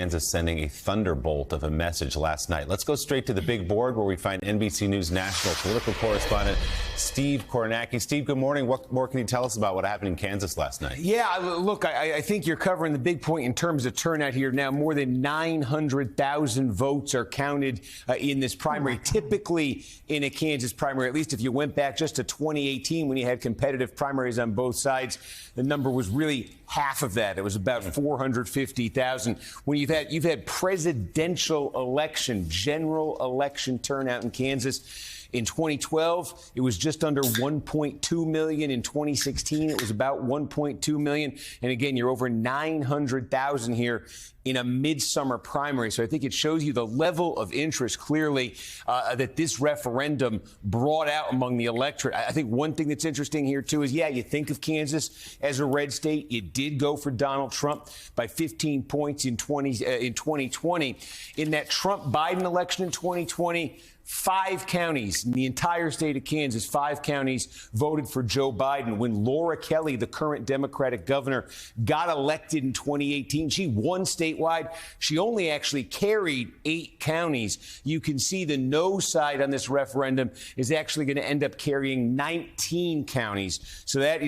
Kansas sending a thunderbolt of a message last night. Let's go straight to the big board where we find NBC News national political correspondent Steve Kornacki. Steve, good morning. What more can you tell us about what happened in Kansas last night? Yeah, look, I think you're covering the big point in terms of turnout here. Now, more than 900,000 votes are counted in this primary. Typically in a Kansas primary, at least if you went back just to 2018 when you had competitive primaries on both sides, the number was really half of that. It was about 450,000. When you've had presidential election, general election turnout in Kansas. In 2012, it was just under 1.2 million. In 2016, it was about 1.2 million. And again, you're over 900,000 here in a midsummer primary. So I think it shows you the level of interest clearly that this referendum brought out among the electorate. I think one thing that's interesting here, too, is, yeah, you think of Kansas as a red state. It did go for Donald Trump by 15 points in 2020. In that Trump-Biden election in 2020, 5 counties in the entire state of Kansas, 5 counties voted for Joe Biden. When Laura Kelly, the current Democratic governor, got elected in 2018, she won statewide. She only actually carried 8 counties. You can see the no side on this referendum is actually going to end up carrying 19 counties. So that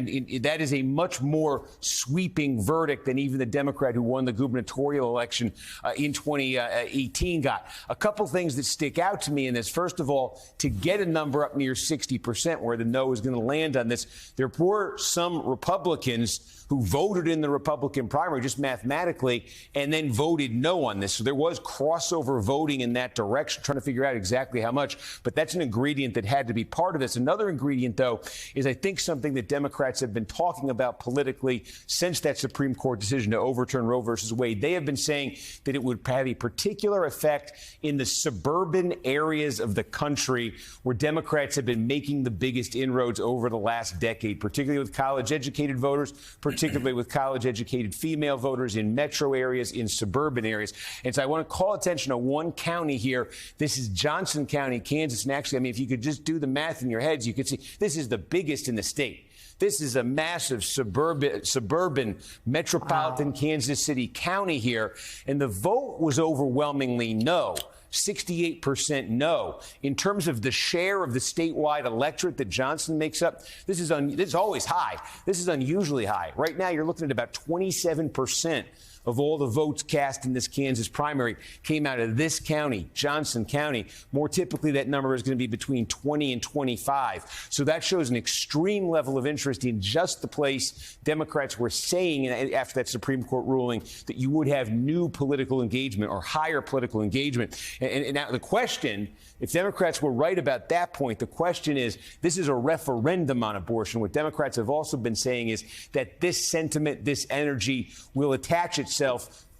is a much more sweeping verdict than even the Democrat who won the gubernatorial election in 2018 got. A couple things that stick out to me in this. First of all, to get a number up near 60%, where the no is going to land on this, there were some Republicans who voted in the Republican primary just mathematically and then voted no on this. So there was crossover voting in that direction, trying to figure out exactly how much. But that's an ingredient that had to be part of this. Another ingredient, though, is I think something that Democrats have been talking about politically since that Supreme Court decision to overturn Roe versus Wade. They have been saying that it would have a particular effect in the suburban areas of the country where Democrats have been making the biggest inroads over the last decade, particularly with college-educated voters, particularly with college-educated female voters in metro areas, in suburban areas. And so I want to call attention to one county here. This is Johnson County, Kansas. And actually, I mean, if you could just do the math in your heads, you could see this is the biggest in the state. This is a massive suburban metropolitan Kansas City county here. And the vote was overwhelmingly no. 68% no. In terms of the share of the statewide electorate that Johnson makes up, this is always high. This is unusually high. Right now, you're looking at about 27% of all the votes cast in this Kansas primary came out of this county, Johnson County. More typically, that number is going to be between 20 and 25. So that shows an extreme level of interest in just the place Democrats were saying after that Supreme Court ruling that you would have new political engagement or higher political engagement. And now the question, if Democrats were right about that point, the question is, this is a referendum on abortion. What Democrats have also been saying is that this sentiment, this energy will attach itself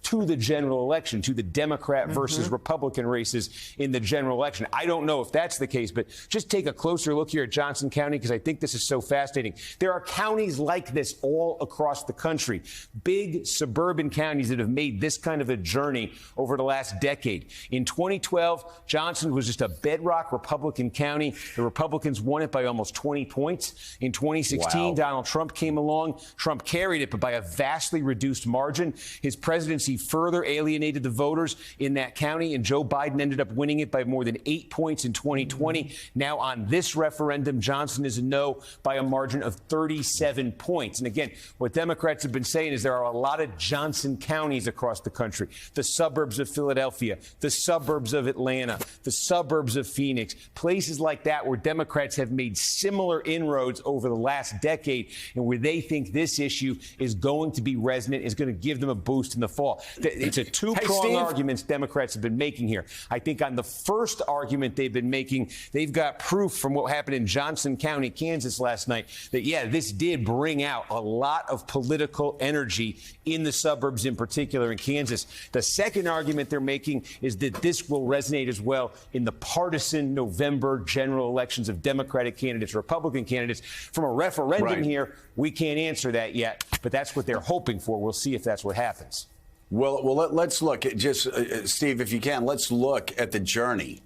to the general election, to the Democrat versus Republican races in the general election. I don't know if that's the case, but just take a closer look here at Johnson County, because I think this is so fascinating. There are counties like this all across the country, big suburban counties that have made this kind of a journey over the last decade. In 2012, Johnson was just a bedrock Republican county. The Republicans won it by almost 20 points. In 2016, Donald Trump came along. Trump carried it, but by a vastly reduced margin. His presidency further alienated the voters in that county, and Joe Biden ended up winning it by more than 8 points in 2020. Now on this referendum, Johnson is a no by a margin of 37 points. And again, what Democrats have been saying is there are a lot of Johnson counties across the country, the suburbs of Philadelphia, the suburbs of Atlanta, the suburbs of Phoenix, places like that where Democrats have made similar inroads over the last decade and where they think this issue is going to be resonant, is going to give them a boost in the fall. It's a two-pronged arguments Democrats have been making here. I think on the first argument they've been making, they've got proof from what happened in Johnson County, Kansas last night that, yeah, this did bring out a lot of political energy in the suburbs, in particular in Kansas. The second argument they're making is that this will resonate as well in the partisan November general elections of Democratic candidates, Republican candidates. From a referendum here, we can't answer that yet, but that's what they're hoping for. We'll see if that's what happens. Well, let's look at just, Steve, if you can, let's look at the journey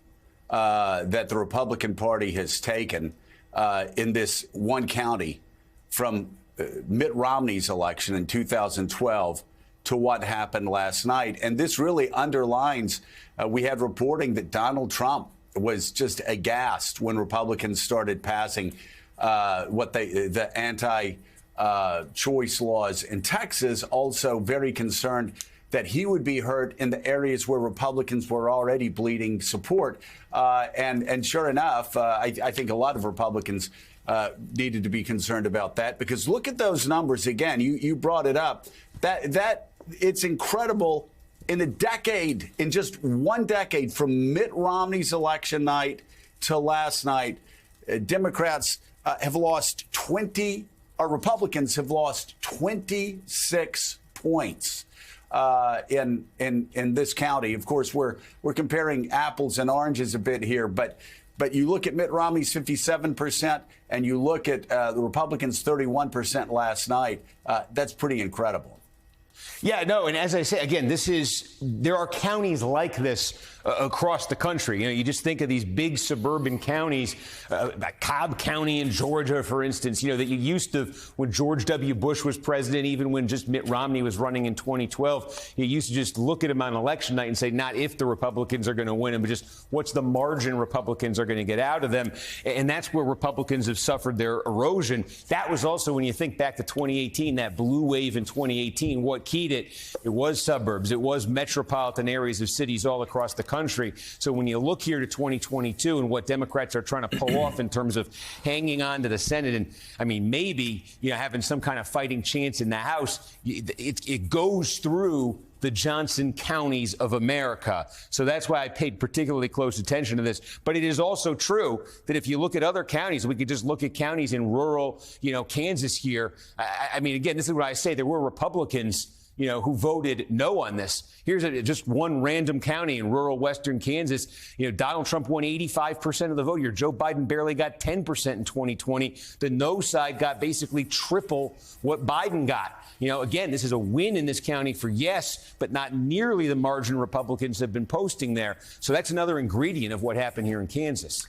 that the Republican Party has taken in this one county from Mitt Romney's election in 2012 to what happened last night. And this really underlines, we had reporting that Donald Trump was just aghast when Republicans started passing the anti-choice laws in Texas, also very concerned that he would be hurt in the areas where Republicans were already bleeding support. And sure enough, I think a lot of Republicans needed to be concerned about that, because look at those numbers again. You brought it up. That it's incredible. In a decade, in just one decade, from Mitt Romney's election night to last night, Democrats have lost Republicans have lost 26 points in this county. Of course, we're comparing apples and oranges a bit here, but you look at Mitt Romney's 57% and you look at the Republicans' 31% last night. That's pretty incredible. Yeah, no, and as I say, again, there are counties like this across the country. You know, you just think of these big suburban counties, like Cobb County in Georgia, for instance, you know, that you used to, when George W. Bush was president, even when just Mitt Romney was running in 2012, you used to just look at him on election night and say, not if the Republicans are going to win him, but just what's the margin Republicans are going to get out of them. And that's where Republicans have suffered their erosion. That was also, when you think back to 2018, that blue wave in 2018, what keyed it was suburbs. It was metropolitan areas of cities all across the country. So when you look here to 2022 and what Democrats are trying to pull off in terms of hanging on to the Senate, and I mean, maybe, you know, having some kind of fighting chance in the House, it goes through the Johnson counties of America. So that's why I paid particularly close attention to this. But it is also true that if you look at other counties, we could just look at counties in rural, you know, Kansas here. I mean, again, this is what I say. There were Republicans, you know, who voted no on this. Here's just one random county in rural western Kansas. You know, Donald Trump won 85% of the vote here. Joe Biden barely got 10% in 2020. The no side got basically triple what Biden got. You know, again, this is a win in this county for yes, but not nearly the margin Republicans have been posting there. So that's another ingredient of what happened here in Kansas.